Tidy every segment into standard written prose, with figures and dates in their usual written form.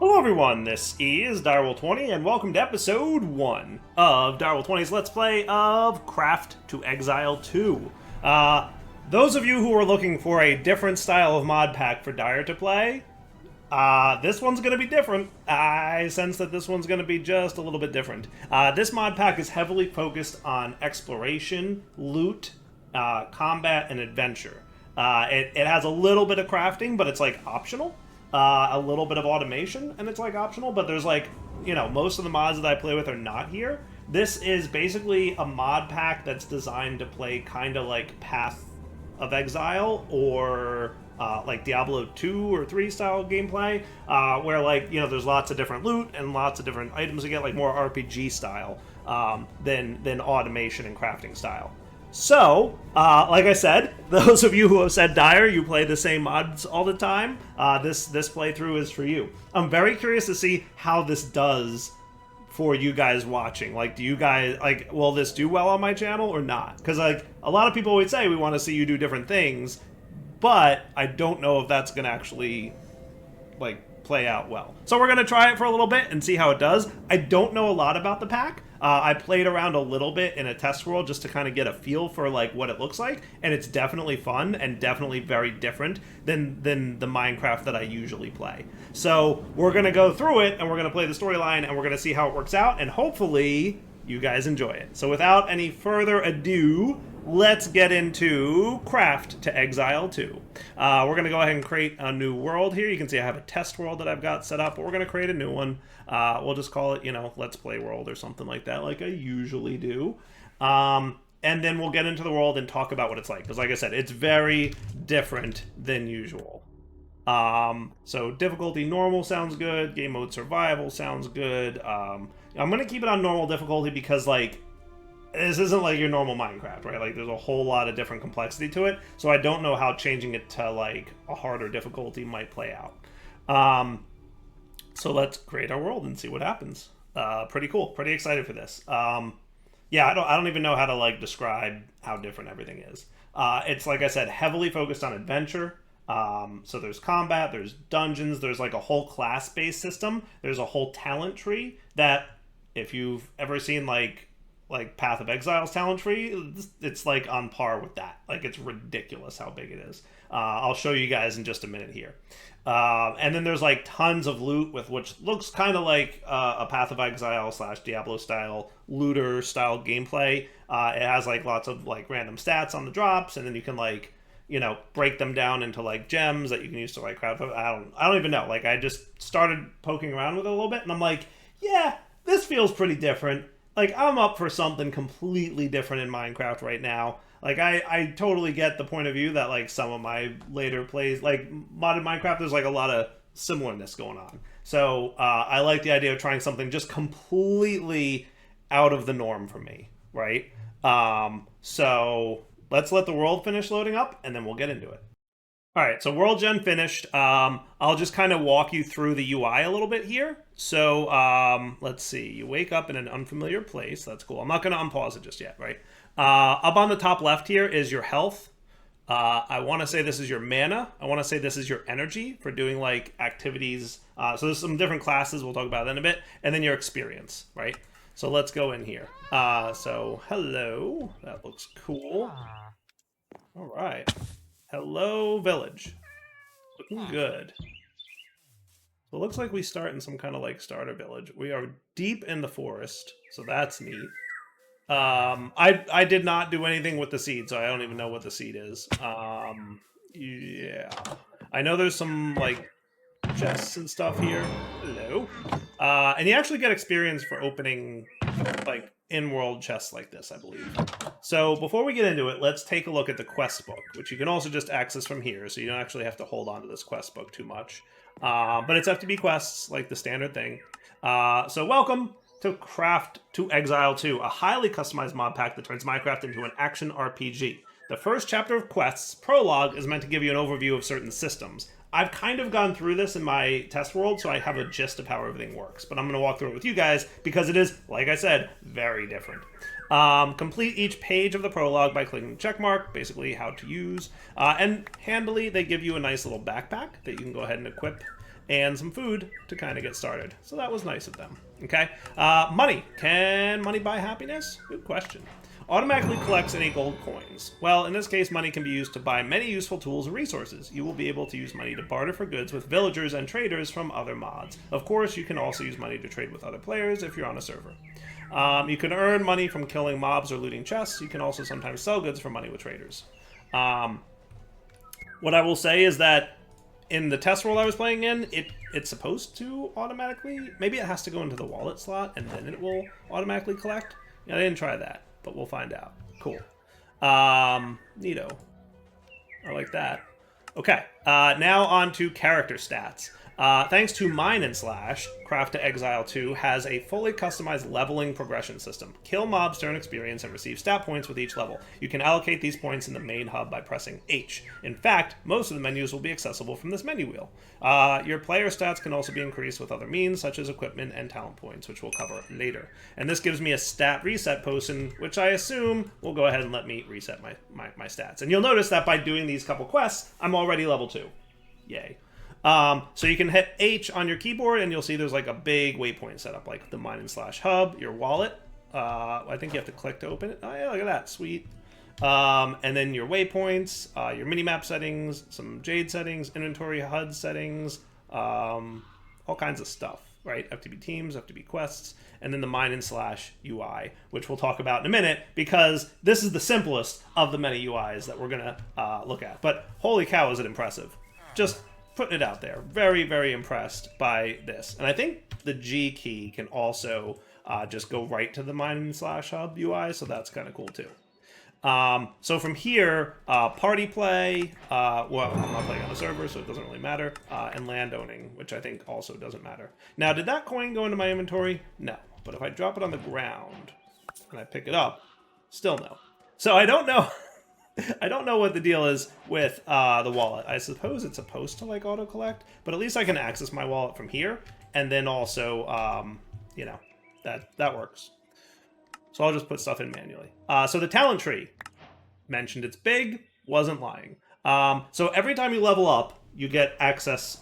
Hello everyone, this is Direwolf20 and welcome to episode 1 of Direwolf20's Let's Play of Craft to Exile 2. Those of you who are looking for a different style of mod pack for Dire to play, this one's going to be different. I sense that this one's going to be just a little bit different. This mod pack is heavily focused on exploration, loot, combat, and adventure. It has a little bit of crafting, but it's like optional. A little bit of automation, and it's like optional, but there's like, you know, most of the mods that I play with are not here. This is basically a mod pack that's designed to play kind of like Path of Exile or like Diablo 2 or 3 style gameplay, where like, you know, there's lots of different loot and lots of different items to get, like more RPG style than automation and crafting style. So, like I said, those of you who have said, Dire, you play the same mods all the time, this playthrough is for you. I'm very curious to see how this does for you guys watching. Like, do you guys, like, will this do well on my channel or not? Because, like, a lot of people would say we want to see you do different things, but I don't know if that's going to actually, like, play out well. So we're going to try it for a little bit and see how it does. I don't know a lot about the pack. I played around a little bit in a test world just to kind of get a feel for like what it looks like, and it's definitely fun and definitely very different than the Minecraft that I usually play. So we're gonna go through it and we're gonna play the storyline and we're gonna see how it works out, and hopefully you guys enjoy it. So without any further ado, let's get into Craft to Exile 2. We're going to go ahead and create a new world here. You can see I have a test world that I've got set up, but we're going to create a new one. We'll just call it, you know, Let's Play World or something like that, like I usually do. And then we'll get into the world and talk about what it's like. Because like I said, it's very different than usual. So difficulty normal sounds good. Game mode survival sounds good. I'm going to keep it on normal difficulty because, like, this isn't like your normal Minecraft, right? Like, there's a whole lot of different complexity to it, so I don't know how changing it to, like, a harder difficulty might play out. So let's create our world and see what happens. Pretty cool. Pretty excited for this. Yeah, I don't even know how to, like, describe how different everything is. It's, like I said, heavily focused on adventure. So there's combat, there's dungeons, there's, like, a whole class-based system. There's a whole talent tree that, if you've ever seen, like Path of Exile's talent tree, it's like on par with that. Like, it's ridiculous how big it is. I'll show you guys in just a minute here. And then there's like tons of loot with which looks kind of like a Path of Exile / Diablo style looter style gameplay. It has like lots of like random stats on the drops, and then you can like, you know, break them down into like gems that you can use to like craft. I don't even know. Like, I just started poking around with it a little bit, and I'm like, yeah, this feels pretty different. Like, I'm up for something completely different in Minecraft right now. Like, I totally get the point of view that, like, some of my later plays, like, modded Minecraft, there's, like, a lot of similarness going on. So, I like the idea of trying something just completely out of the norm for me, right? So, let's let the world finish loading up, and then we'll get into it. All right, so World Gen finished. I'll just kind of walk you through the UI a little bit here. So let's see. You wake up in an unfamiliar place. That's cool. I'm not going to unpause it just yet, right? Up on the top left here is your health. I want to say this is your mana. I want to say this is your energy for doing like activities. So there's some different classes. We'll talk about that in a bit. And then your experience, right? So let's go in here. So hello. That looks cool. All right. Hello, village. Looking good. So it looks like we start in some kind of like starter village. We are deep in the forest, so that's neat. I did not do anything with the seed, so I don't even know what the seed is. Yeah. I know there's some like chests and stuff here. Hello. And you actually get experience for opening like in-world chests like this, I believe. So before we get into it, let's take a look at the quest book, which you can also just access from here, so you don't actually have to hold on to this quest book too much. But it's FTB quests, like the standard thing. So welcome to Craft to Exile 2, a highly customized mod pack that turns Minecraft into an action RPG. The first chapter of quests, Prologue, is meant to give you an overview of certain systems. I've kind of gone through this in my test world, so I have a gist of how everything works. But I'm going to walk through it with you guys because it is, like I said, very different. Complete each page of the prologue by clicking the check mark, basically how to use. And handily, they give you a nice little backpack that you can go ahead and equip and some food to kind of get started. So that was nice of them. Okay. Money. Can money buy happiness? Good question. Automatically collects any gold coins. Well, in this case, money can be used to buy many useful tools and resources. You will be able to use money to barter for goods with villagers and traders from other mods. Of course, you can also use money to trade with other players if you're on a server. You can earn money from killing mobs or looting chests. You can also sometimes sell goods for money with traders. What I will say is that in the test world I was playing in, it's supposed to automatically... Maybe it has to go into the wallet slot and then it will automatically collect. I didn't try that, but we'll find out. Cool. Neato. I like that. Okay, now on to character stats. Thanks to Mine and Slash, Craft to Exile 2 has a fully customized leveling progression system. Kill mobs to earn experience and receive stat points with each level. You can allocate these points in the main hub by pressing H. In fact, most of the menus will be accessible from this menu wheel. Your player stats can also be increased with other means, such as equipment and talent points, which we'll cover later. And this gives me a stat reset potion, which I assume will go ahead and let me reset my stats. And you'll notice that by doing these couple quests, I'm already level 2. Yay. So you can hit H on your keyboard and you'll see there's like a big waypoint set up, like the Mine and Slash hub, your wallet. I think you have to click to open it. Oh yeah, look at that, sweet. And then your waypoints, your minimap settings, some Jade settings, inventory HUD settings, all kinds of stuff, right? FTB teams, FTB quests, and then the Mine and Slash UI, which we'll talk about in a minute because this is the simplest of the many UIs that we're gonna look at. But holy cow, is it impressive. Just putting it out there. Very, very impressed by this. And I think the G key can also just go right to the Mine and Slash Hub UI, so that's kind of cool too. So from here, party play, well, I'm not playing on the server, so it doesn't really matter, and land owning, which I think also doesn't matter. Now, did that coin go into my inventory? No. But if I drop it on the ground and I pick it up, still no. So I don't know. I don't know what the deal is with the wallet. I suppose it's supposed to like auto collect, but at least I can access my wallet from here, and then also, you know, that works. So I'll just put stuff in manually. So the talent tree, mentioned it's big, wasn't lying. So every time you level up, you get access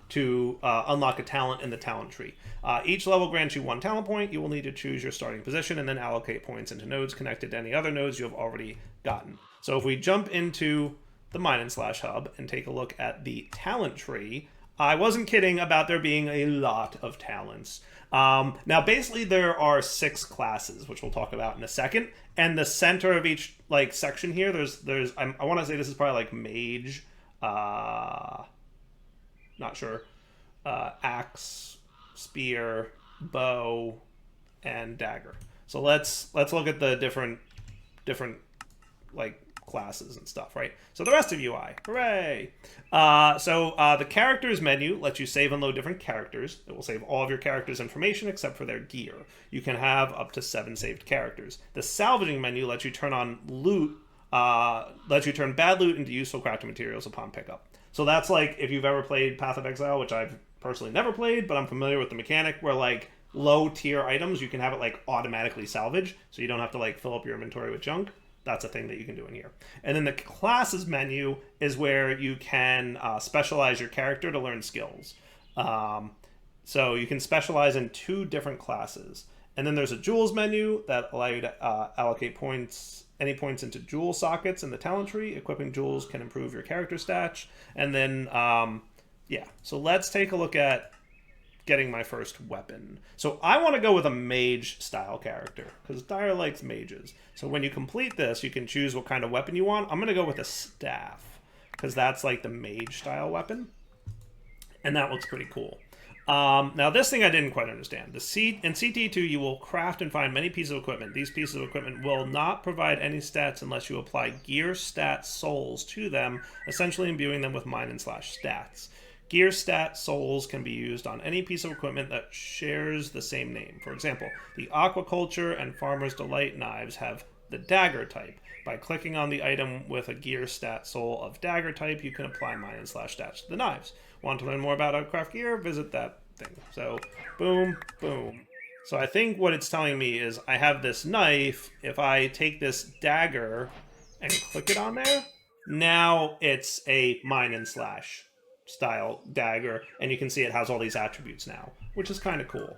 to unlock a talent in the talent tree. Each level grants you 1 talent point. You will need to choose your starting position and then allocate points into nodes connected to any other nodes you have already gotten. So if we jump into the Mine and Slash Hub and take a look at the talent tree, I wasn't kidding about there being a lot of talents. Now, basically, there are 6 classes, which we'll talk about in a second. And the center of each like section here, there's I want to say this is probably like mage, not sure, axe, spear, bow, and dagger. So let's look at the different like classes and stuff, right? So the rest of UI, hooray! The characters menu lets you save and load different characters. It will save all of your characters' information except for their gear. You can have up to 7 saved characters. The salvaging menu lets you turn on loot, lets you turn bad loot into useful crafting materials upon pickup. So that's like if you've ever played Path of Exile, which I've personally never played, but I'm familiar with the mechanic where like low tier items, you can have it like automatically salvage, so you don't have to like fill up your inventory with junk. That's a thing that you can do in here. And then the classes menu is where you can specialize your character to learn skills. So you can specialize in 2 different classes. And then there's a jewels menu that allow you to allocate points, any points into jewel sockets in the talent tree. Equipping jewels can improve your character stats. And then, yeah, so let's take a look at getting my first weapon. So I want to go with a mage style character because Dyer likes mages. So when you complete this, you can choose what kind of weapon you want. I'm going to go with a staff because that's like the mage style weapon. And that looks pretty cool. Now this thing I didn't quite understand. In CT2 you will craft and find many pieces of equipment. These pieces of equipment will not provide any stats unless you apply gear stat souls to them, essentially imbuing them with Mine and Slash stats. Gear stat souls can be used on any piece of equipment that shares the same name. For example, the Aquaculture and Farmer's Delight knives have the dagger type. By clicking on the item with a gear stat soul of dagger type, you can apply Mine and Slash stats to the knives. Want to learn more about how to craft gear? Visit that thing. So, boom, boom. So I think what it's telling me is I have this knife. If I take this dagger and click it on there, now it's a Mine and Slash style dagger, and you can see it has all these attributes now, which is kind of cool,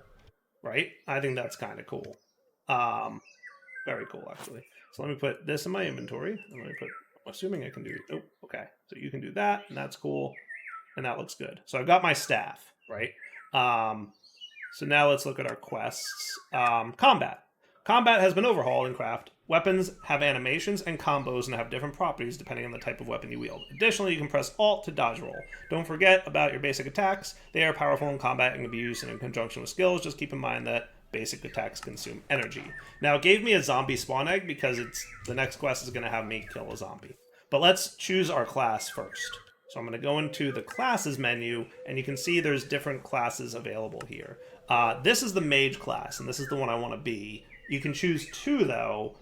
right? I think that's kind of cool. Very cool, actually. So let me put this in my inventory. And let me put, assuming I can do, oh, okay. So you can do that, and that's cool, and that looks good. So I've got my staff, right? So now let's look at our quests. Combat. Combat has been overhauled in Craft. Weapons have animations and combos and have different properties depending on the type of weapon you wield. Additionally, you can press Alt to dodge roll. Don't forget about your basic attacks. They are powerful in combat and can be used in conjunction with skills. Just keep in mind that basic attacks consume energy. Now, it gave me a zombie spawn egg because the next quest is going to have me kill a zombie. But let's choose our class first. So I'm going to go into the classes menu, and you can see there's different classes available here. This is the mage class, and this is the one I want to be. You can choose two, though.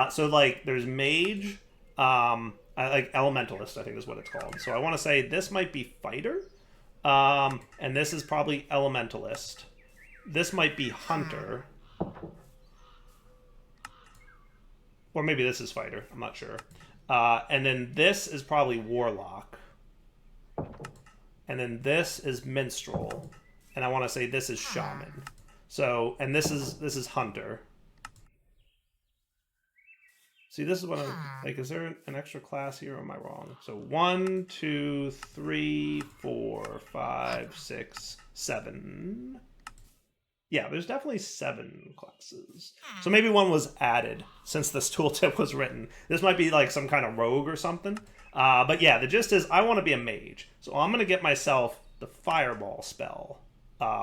So, like, there's mage, like elementalist, I think is what it's called. So I want to say this might be fighter, and this is probably elementalist. This might be hunter. Or maybe this is fighter, I'm not sure. And then this is probably warlock. And then this is minstrel. And I want to say this is shaman. So, and this is hunter. See, this is what I'm like. Is there an extra class here, or am I wrong? So 1, 2, 3, 4, 5, 6, 7. Yeah, there's definitely 7 classes. So maybe one was added since this tooltip was written. This might be like some kind of rogue or something. But yeah, the gist is I want to be a mage. So I'm going to get myself the fireball spell,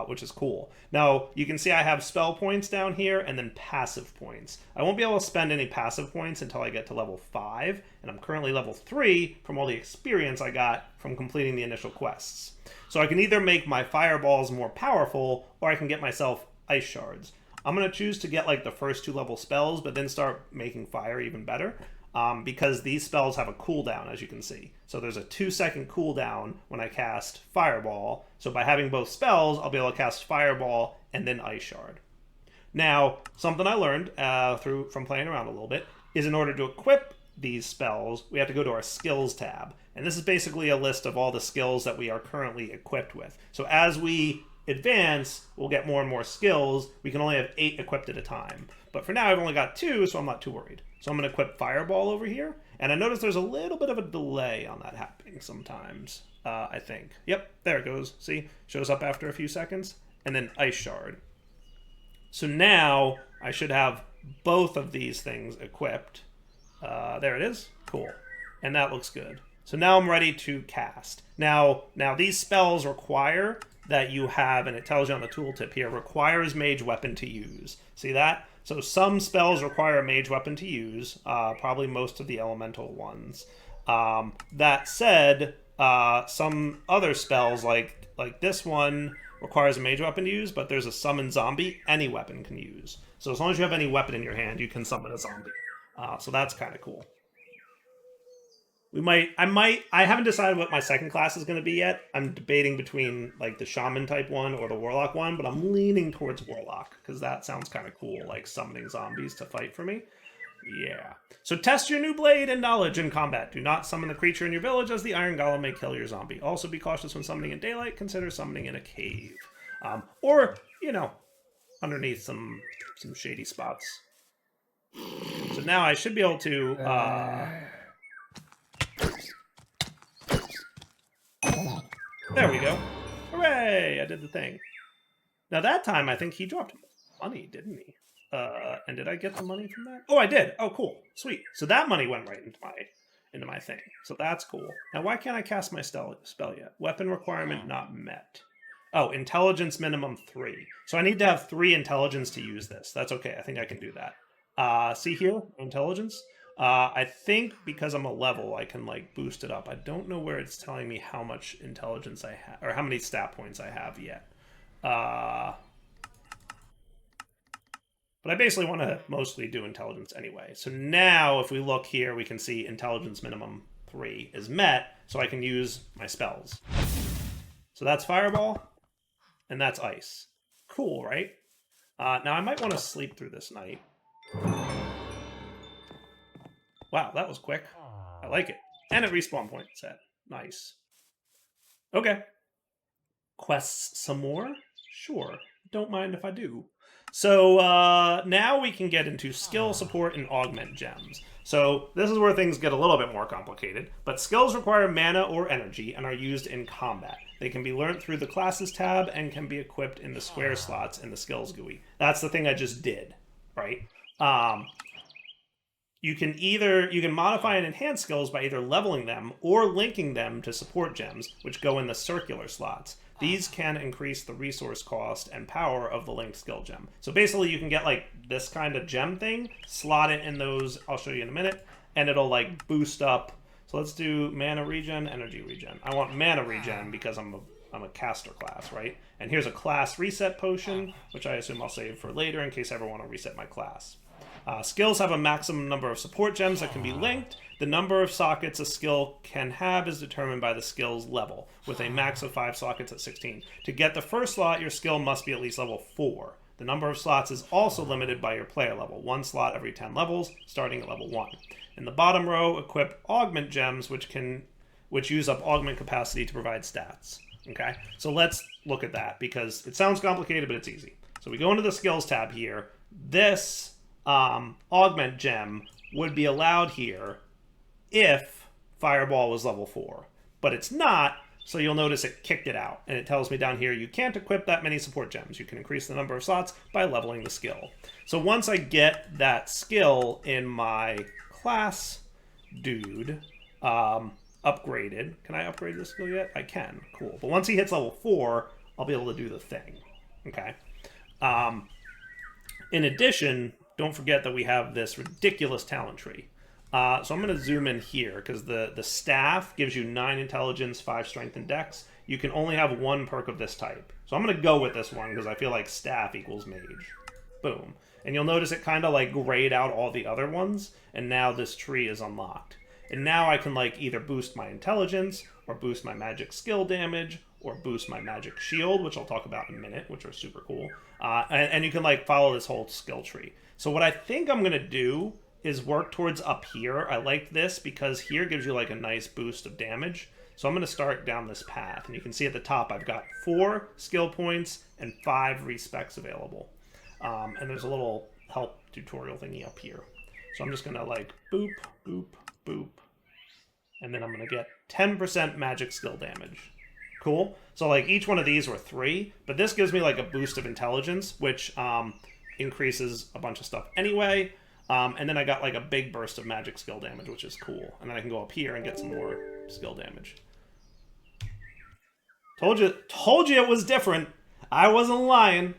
which is cool. Now, you can see I have spell points down here and then passive points. I won't be able to spend any passive points until I get to level 5, and I'm currently level 3 from all the experience I got from completing the initial quests. So I can either make my fireballs more powerful, or I can get myself ice shards. I'm going to choose to get like the first 2 level spells, but then start making fire even better. Because these spells have a cooldown, as you can see. So there's a 2-second cooldown when I cast Fireball. So by having both spells, I'll be able to cast Fireball and then Ice Shard. Now, something I learned from playing around a little bit is in order to equip these spells, we have to go to our Skills tab. And this is basically a list of all the skills that we are currently equipped with. So as we advance, we'll get more and more skills. We can only have 8 equipped at a time. But for now, I've only got 2, so I'm not too worried. So I'm going to equip Fireball over here. And I notice there's a little bit of a delay on that happening sometimes, I think. Yep, there it goes. See? Shows up after a few seconds. And then Ice Shard. So now I should have both of these things equipped. There it is. Cool. And that looks good. So now I'm ready to cast. Now these spells require that you have, and it tells you on the tooltip here, requires mage weapon to use. See that? So some spells require a mage weapon to use, probably most of the elemental ones. That said, some other spells, like this one, requires a mage weapon to use, but there's a summon zombie any weapon can use. So as long as you have any weapon in your hand, you can summon a zombie. So that's kind of cool. I haven't decided what my second class is going to be yet. I'm debating between like the shaman type one or the warlock one, but I'm leaning towards warlock because that sounds kind of cool, like summoning zombies to fight for me. Yeah. So test your new blade and knowledge in combat. Do not summon the creature in your village, as the iron golem may kill your zombie. Also be cautious when summoning in daylight. Consider summoning in a cave. Or, underneath some shady spots. So now I should be able to... There we go. Hooray! I did the thing. Now that time, I think he dropped money, didn't he? And did I get the money from that? Oh, I did. Oh, cool. Sweet. So that money went right into my thing. So that's cool. Now, why can't I cast my spell yet? Weapon requirement not met. Oh, intelligence minimum 3. So I need to have 3 intelligence to use this. That's okay. I think I can do that. See here? Intelligence? I think because I'm a level, I can like boost it up. I don't know where it's telling me how much intelligence I have, or how many stat points I have yet. But I basically want to mostly do intelligence anyway. So now if we look here, we can see intelligence minimum 3 is met, so I can use my spells. So that's Fireball, and that's Ice. Cool, right? Now I might want to sleep through this night. Wow, that was quick. I like it. And a respawn point set. Nice. Okay. Quests some more? Sure. Don't mind if I do. So now we can get into skill support and augment gems. So this is where things get a little bit more complicated, but skills require mana or energy and are used in combat. They can be learned through the classes tab and can be equipped in the square slots in the skills GUI. That's the thing I just did, right? You can modify and enhance skills by either leveling them or linking them to support gems, which go in the circular slots. These can increase the resource cost and power of the linked skill gem. So basically you can get like this kind of gem thing, slot it in those, I'll show you in a minute, and it'll like boost up. So let's do mana regen, energy regen. I want mana regen because I'm a caster class, right? And here's a class reset potion, which I assume I'll save for later in case I ever want to reset my class. Skills have a maximum number of support gems that can be linked. The number of sockets a skill can have is determined by the skill's level, with a max of 5 sockets at 16. To get the first slot, your skill must be at least level 4. The number of slots is also limited by your player level, 1 slot every 10 levels, starting at level 1. In the bottom row, equip augment gems, which use up augment capacity to provide stats. Okay, so let's look at that, because it sounds complicated, but it's easy. So we go into the skills tab here. This augment gem would be allowed here if Fireball was level 4, but it's not, so you'll notice it kicked it out, and it tells me down here you can't equip that many support gems. You can increase the number of slots by leveling the skill. So once I get that skill in my class dude upgraded, can I upgrade this skill yet? I can, cool. But once he hits level 4, I'll be able to do the thing, okay? In addition, don't forget that we have this ridiculous talent tree. So I'm going to zoom in here because the staff gives you 9 intelligence, 5 strength, and dex. You can only have 1 perk of this type. So I'm going to go with this one because I feel like staff equals mage. Boom. And you'll notice it kind of like grayed out all the other ones, and now this tree is unlocked. And now I can like either boost my intelligence, or boost my magic skill damage, or boost my magic shield, which I'll talk about in a minute, which are super cool. And you can like follow this whole skill tree. So what I think I'm going to do is work towards up here. I like this because here gives you like a nice boost of damage. So I'm going to start down this path. And you can see at the top I've got 4 skill points and 5 respecs available. And there's a little help tutorial thingy up here. So I'm just going to like boop, boop, boop. And then I'm going to get 10% magic skill damage. Cool. So like each one of these were 3, but this gives me like a boost of intelligence, which increases a bunch of stuff anyway. And then I got like a big burst of magic skill damage, which is cool. And then I can go up here and get some more skill damage. Told you it was different. I wasn't lying.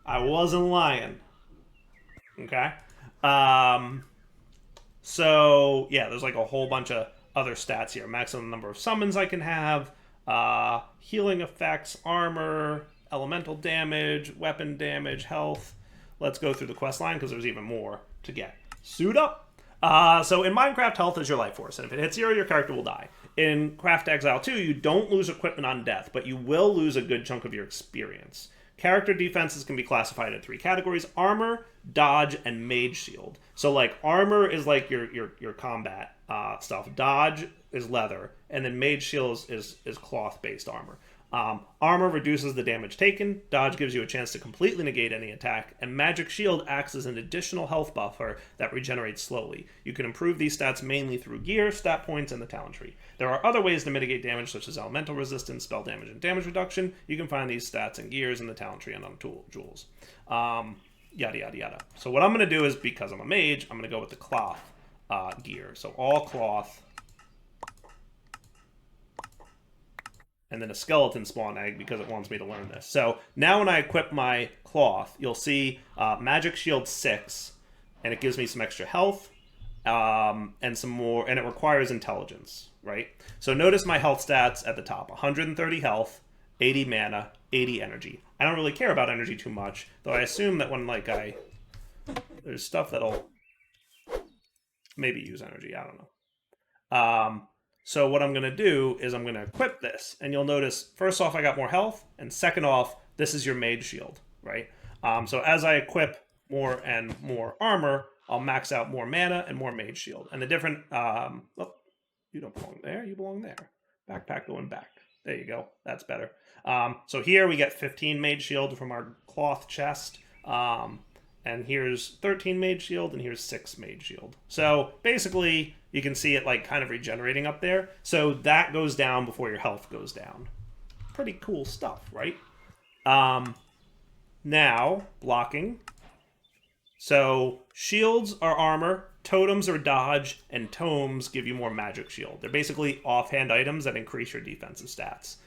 I wasn't lying. Okay. So yeah, there's like a whole bunch of other stats here. Maximum number of summons I can have, healing effects, armor, elemental damage, weapon damage, health. Let's go through the quest line because there's even more to get. Suit up. So in Minecraft, health is your life force, and if it hits 0, your character will die. In Craft Exile 2, you don't lose equipment on death, but you will lose a good chunk of your experience. Character defenses can be classified in 3 categories: armor, dodge, and mage shield. So like armor is like your combat stuff. Dodge is leather, and then mage shield is cloth-based armor. Armor reduces the damage taken, dodge gives you a chance to completely negate any attack, and magic shield acts as an additional health buffer that regenerates slowly. You can improve these stats mainly through gear, stat points, and the talent tree. There are other ways to mitigate damage, such as elemental resistance, spell damage, and damage reduction. You can find these stats and gears in the talent tree and on jewels. Yada yada yada. So what I'm going to do is, because I'm a mage, I'm going to go with the cloth gear. So all cloth. And then a skeleton spawn egg because it wants me to learn this. So now when I equip my cloth, you'll see magic shield 6, and it gives me some extra health and some more, and it requires intelligence, right? So notice my health stats at the top: 130 health, 80 mana, 80 energy. I don't really care about energy too much, though I assume that when like there's stuff that'll maybe use energy. I don't know. So what I'm going to do is I'm going to equip this, and you'll notice, first off, I got more health, and second off, this is your mage shield, right? So as I equip more and more armor, I'll max out more mana and more mage shield. And the different, oh, you don't belong there, you belong there. Backpack going back. There you go. That's better. So here we get 15 mage shield from our cloth chest. And here's 13 mage shield, and here's 6 mage shield. So basically, you can see it like kind of regenerating up there. So that goes down before your health goes down. Pretty cool stuff, right? Now, blocking. So shields are armor, totems are dodge, and tomes give you more magic shield. They're basically offhand items that increase your defensive stats.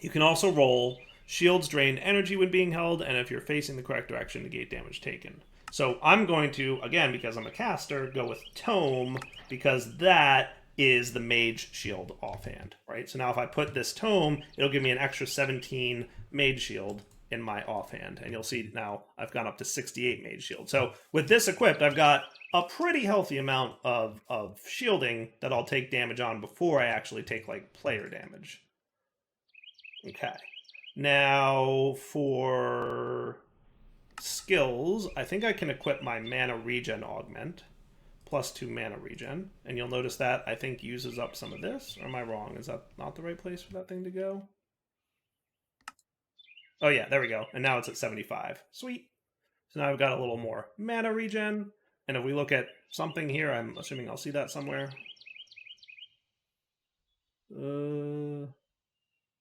You can also roll. Shields drain energy when being held, and if you're facing the correct direction, negate damage taken. So I'm going to, again, because I'm a caster, go with Tome, because that is the mage shield offhand, right? So now if I put this Tome, it'll give me an extra 17 mage shield in my offhand, and you'll see now I've gone up to 68 mage shield. So with this equipped, I've got a pretty healthy amount of shielding that I'll take damage on before I actually take, like, player damage. Okay. Now, for skills, I think I can equip my mana regen augment, +2 mana regen, and you'll notice that I think uses up some of this. Or am I wrong? Is that not the right place for that thing to go? Oh yeah, there we go. And now it's at 75. Sweet. So now I've got a little more mana regen, and if we look at something here, I'm assuming I'll see that somewhere.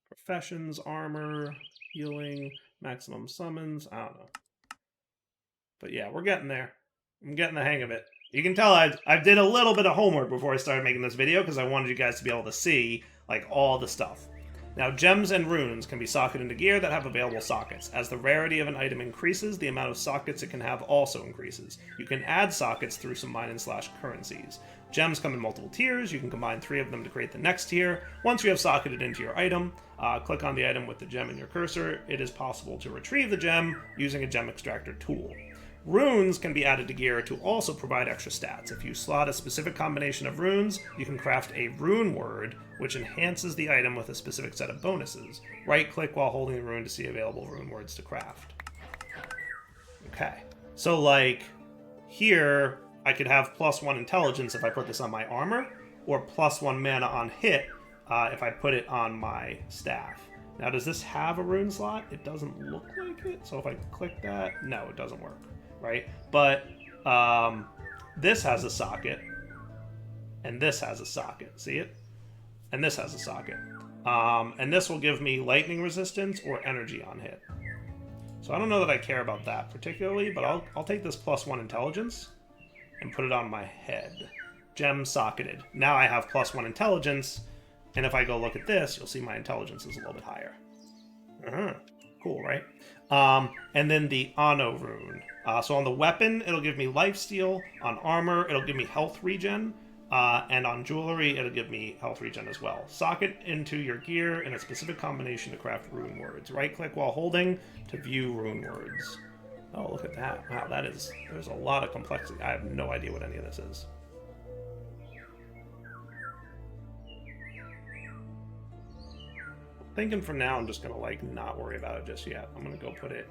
Professions, armor, healing, maximum summons. I don't know. But yeah, we're getting there. I'm getting the hang of it. You can tell I did a little bit of homework before I started making this video because I wanted you guys to be able to see like all the stuff. Now, gems and runes can be socketed into gear that have available sockets. As the rarity of an item increases, the amount of sockets it can have also increases. You can add sockets through some mine-and-slash currencies. Gems come in multiple tiers. You can combine 3 of them to create the next tier. Once you have socketed into your item, click on the item with the gem in your cursor. It is possible to retrieve the gem using a gem extractor tool. Runes can be added to gear to also provide extra stats. If you slot a specific combination of runes, you can craft a rune word, which enhances the item with a specific set of bonuses. Right-click while holding the rune to see available rune words to craft. Okay, so like here, I could have +1 intelligence if I put this on my armor, or +1 mana on hit if I put it on my staff. Now, does this have a rune slot? It doesn't look like it, so if I click that, no, it doesn't work. Right? But this has a socket, and this has a socket. See it? And this has a socket. And this will give me lightning resistance or energy on hit. So I don't know that I care about that particularly, but I'll take this +1 intelligence and put it on my head. Gem socketed. Now I have +1 intelligence, and if I go look at this, you'll see my intelligence is a little bit higher. Cool, right? And then the Ano rune. So on the weapon, it'll give me lifesteal. On armor, it'll give me health regen. And on jewelry, it'll give me health regen as well. Socket into your gear in a specific combination to craft rune words. Right-click while holding to view rune words. Oh, look at that. Wow, there's a lot of complexity. I have no idea what any of this is. Thinking for now, I'm just gonna like not worry about it just yet. I'm gonna go put it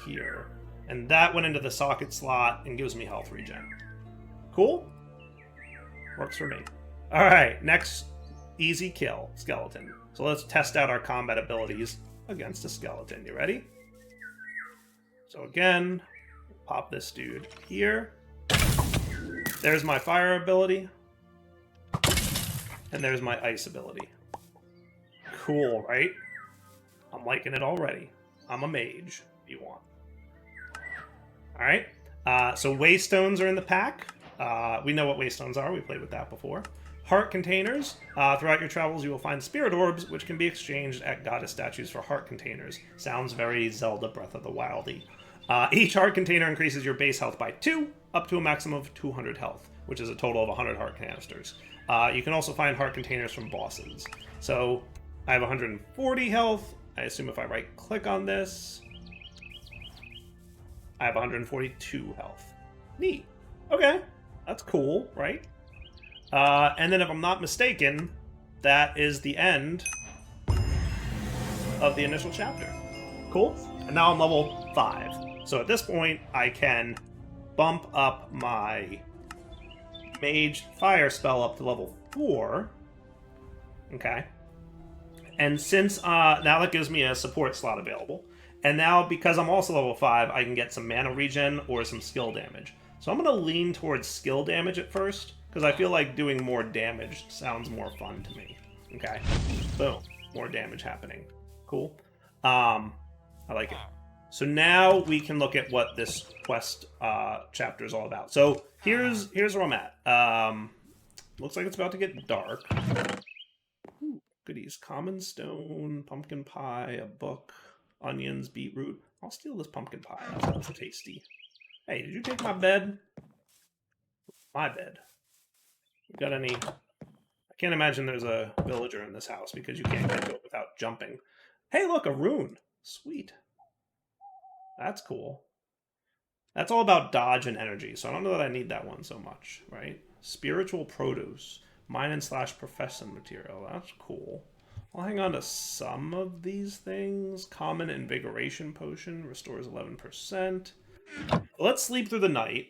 here. And that went into the socket slot and gives me health regen. Cool? Works for me. Alright, next easy kill, skeleton. So let's test out our combat abilities against a skeleton. You ready? So again, pop this dude here. There's my fire ability. And there's my ice ability. Cool, right? I'm liking it already. I'm a mage, if you want. Alright, so waystones are in the pack. We know what waystones are. We played with that before. Heart containers. Throughout your travels, you will find spirit orbs, which can be exchanged at goddess statues for heart containers. Sounds very Zelda Breath of the Wildy. Each heart container increases your base health by 2, up to a maximum of 200 health, which is a total of 100 heart canisters. You can also find heart containers from bosses. So I have 140 health. I assume if I right-click on this, I have 142 health. Neat. Okay. That's cool, right? And then if I'm not mistaken, that is the end of the initial chapter. Cool. And now I'm level 5. So at this point, I can bump up my mage fire spell up to level 4. Okay. And since now that gives me a support slot available, and now because I'm also level 5, I can get some mana regen or some skill damage. So I'm going to lean towards skill damage at first, because I feel like doing more damage sounds more fun to me. Okay, boom, more damage happening. Cool. I like it. So now we can look at what this quest chapter is all about. So here's where I'm at. Looks like it's about to get dark. Ooh, goodies. Common stone, pumpkin pie, a book, onions, beetroot. I'll steal this pumpkin pie. That sounds tasty. Hey, did you take my bed? My bed. You got any... I can't imagine there's a villager in this house because you can't get to it without jumping. Hey, look, a rune. Sweet. That's cool. That's all about dodge and energy, so I don't know that I need that one so much, right? Spiritual produce. Mine and slash profession material. That's cool. I'll hang on to some of these things. Common invigoration potion restores 11%. Let's sleep through the night.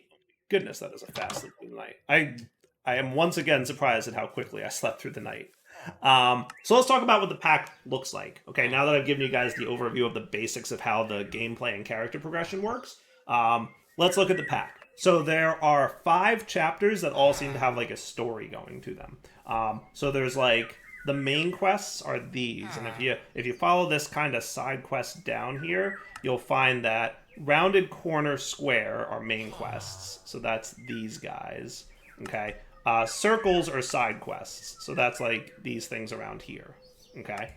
Goodness, that is a fast sleep through the night. I am once again surprised at how quickly I slept through the night. So let's talk about what the pack looks like. Okay, now that I've given you guys the overview of the basics of how the gameplay and character progression works, let's look at the pack. So there are 5 chapters that all seem to have like a story going to them. So there's like the main quests are these, and if you follow this kind of side quest down here, you'll find that rounded corner square are main quests. So that's these guys. Okay. Circles are side quests, so that's like these things around here. Okay.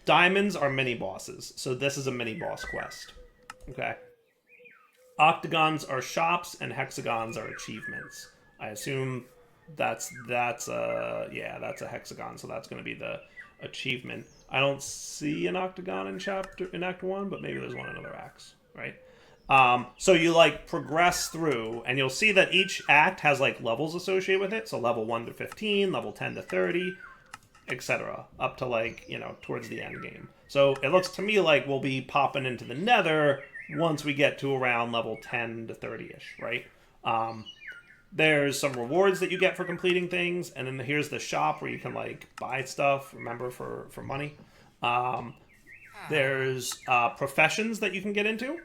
Diamonds are mini bosses, so this is a mini boss quest. Okay. Octagons are shops, and hexagons are achievements. I assume that's that's a hexagon, so that's going to be the achievement. I don't see an octagon in Act 1, but maybe there's one in other acts, right? So you like progress through, and you'll see that each act has like levels associated with it. So level 1 to 15, level 10 to 30, etc. Up to like, towards the end game. So it looks to me like we'll be popping into the nether once we get to around level 10 to 30-ish, right? There's some rewards that you get for completing things, and then here's the shop where you can like buy stuff, remember, for money. There's professions that you can get into,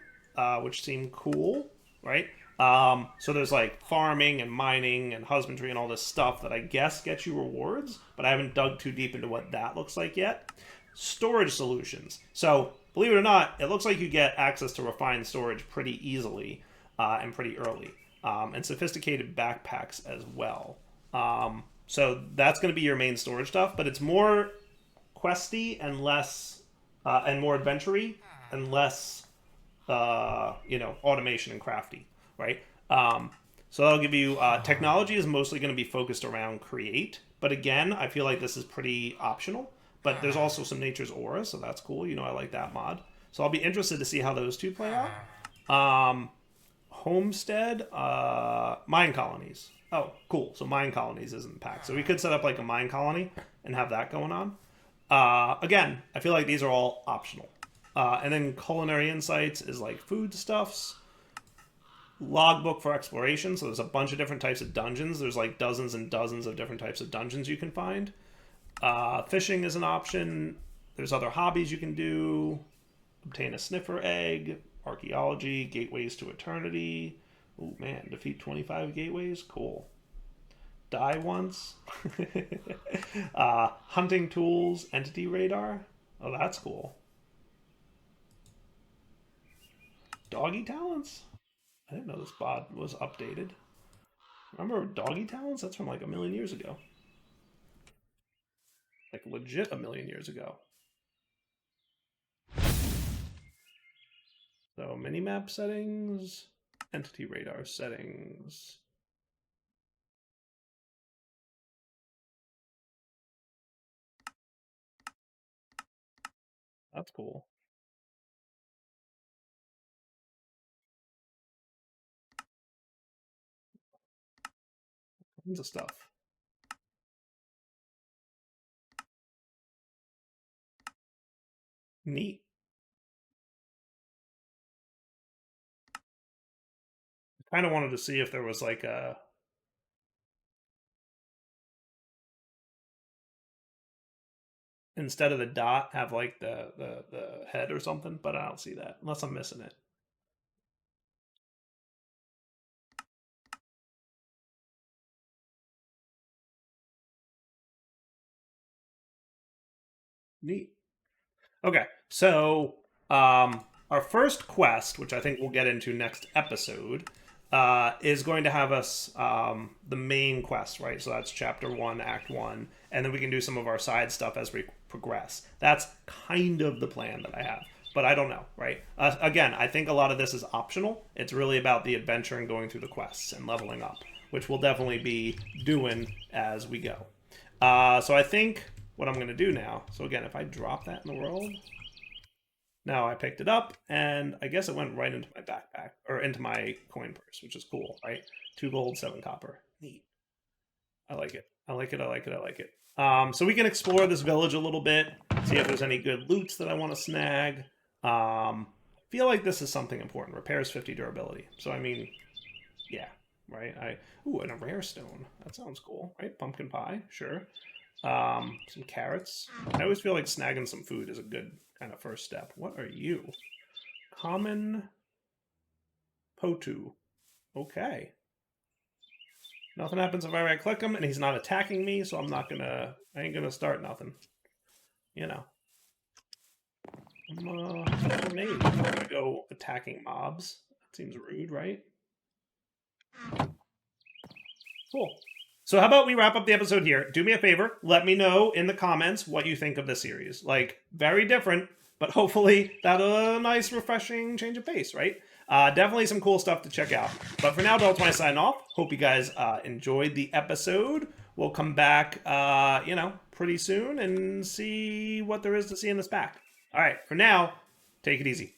which seem cool, right? So there's like farming and mining and husbandry and all this stuff that I guess gets you rewards, but I haven't dug too deep into what that looks like yet. Storage solutions. So believe it or not, it looks like you get access to refined storage pretty easily and pretty early, and sophisticated backpacks as well. So that's going to be your main storage stuff, but it's more questy and less and more adventure-y and less automation and crafty, right? So that'll give you technology is mostly going to be focused around create, but again, I feel like this is pretty optional. But there's also some nature's aura, so that's cool. I like that mod. So I'll be interested to see how those two play out. Homestead, mine colonies. Oh, cool. So mine colonies isn't the pack. So we could set up like a mine colony and have that going on. Again, I feel like these are all optional. And then culinary insights is like foodstuffs. Logbook for exploration. So there's a bunch of different types of dungeons. There's like dozens and dozens of different types of dungeons you can find. Fishing is an option. There's other hobbies you can do. Obtain a sniffer egg. Archaeology. Gateways to eternity. Oh man, defeat 25 gateways? Cool. Die once. Hunting tools. Entity radar. Oh, that's cool. Doggy talents? I didn't know this bod was updated. Remember doggy talents? That's from like a million years ago. Like legit a million years ago. So minimap settings, entity radar settings. That's cool. Tons of stuff. Neat. I kind of wanted to see if there was like a... instead of the dot, have like the head or something, but I don't see that unless I'm missing it. Neat. Okay, so our first quest, which I think we'll get into next episode, is going to have us the main quest, right? So that's chapter 1, act 1, and then we can do some of our side stuff as we progress. That's kind of the plan that I have, but I don't know, right? Again, I think a lot of this is optional. It's really about the adventure and going through the quests and leveling up, which we'll definitely be doing as we go. So I think what I'm going to do now, so again, if I drop that in the world, now I picked it up, and I guess it went right into my backpack, or into my coin purse, which is cool, right? 2 gold, 7 copper. Neat. I like it. I like it, I like it, I like it. So we can explore this village a little bit, see if there's any good loots that I want to snag. Feel like this is something important. Repairs 50 durability. So, I mean, yeah, right? Ooh, and a rare stone. That sounds cool, right? Pumpkin pie, sure. Some carrots. I always feel like snagging some food is a good kind of first step. What are you? Common Potu. Okay. Nothing happens if I right click him, and he's not attacking me, so I ain't gonna start nothing. You know. I'm not gonna go attacking mobs. That seems rude, right? Cool. So how about we wrap up the episode here? Do me a favor, let me know in the comments what you think of the series. Like, very different, but hopefully that a nice, refreshing change of pace, right? Definitely some cool stuff to check out. But for now, Adults, when I sign off, hope you guys enjoyed the episode. We'll come back, pretty soon and see what there is to see in this pack. All right, for now, take it easy.